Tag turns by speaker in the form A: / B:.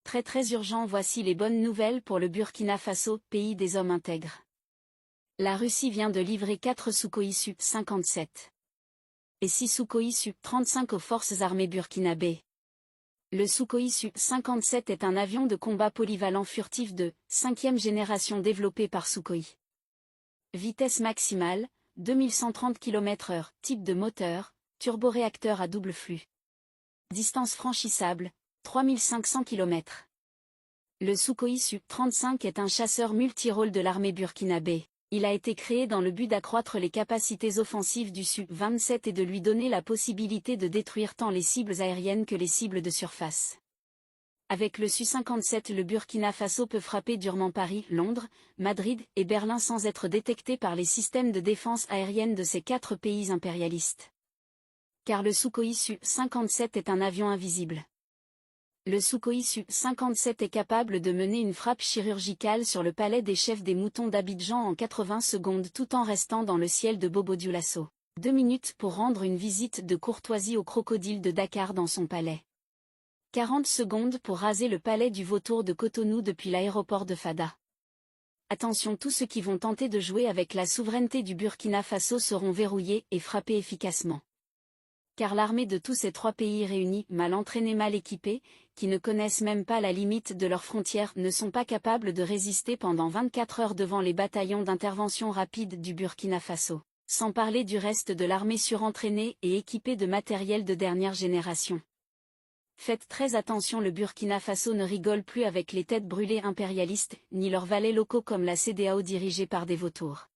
A: Très urgent, voici les bonnes nouvelles pour le Burkina Faso, pays des hommes intègres. La Russie vient de livrer 4 Sukhoi Su-57 et 6 Sukhoi Su-35 aux forces armées burkinabées. Le Sukhoi Su-57 est un avion de combat polyvalent furtif de 5e génération développé par Sukhoi. Vitesse maximale, 2130 km/h, type de moteur, turboréacteur à double flux. Distance franchissable, 3500 km. Le Sukhoi Su-35 est un chasseur multirôle de l'armée burkinabé. Il a été créé dans le but d'accroître les capacités offensives du Su-27 et de lui donner la possibilité de détruire tant les cibles aériennes que les cibles de surface. Avec le Su-57, le Burkina Faso peut frapper durement Paris, Londres, Madrid et Berlin sans être détecté par les systèmes de défense aérienne de ces 4 pays impérialistes. Car le Sukhoi Su-57 est un avion invisible. Le Sukhoi Su-57 est capable de mener une frappe chirurgicale sur le palais des chefs des moutons d'Abidjan en 80 secondes tout en restant dans le ciel de Bobo Dioulasso. 2 minutes pour rendre une visite de courtoisie au crocodile de Dakar dans son palais. 40 secondes pour raser le palais du vautour de Cotonou depuis l'aéroport de Fada. Attention, tous ceux qui vont tenter de jouer avec la souveraineté du Burkina Faso seront verrouillés et frappés efficacement. Car l'armée de tous ces 3 pays réunis, mal entraînés, mal équipés, qui ne connaissent même pas la limite de leurs frontières, ne sont pas capables de résister pendant 24 heures devant les bataillons d'intervention rapide du Burkina Faso. Sans parler du reste de l'armée surentraînée et équipée de matériel de dernière génération. Faites très attention, le Burkina Faso ne rigole plus avec les têtes brûlées impérialistes, ni leurs valets locaux comme la CEDEAO dirigée par des vautours.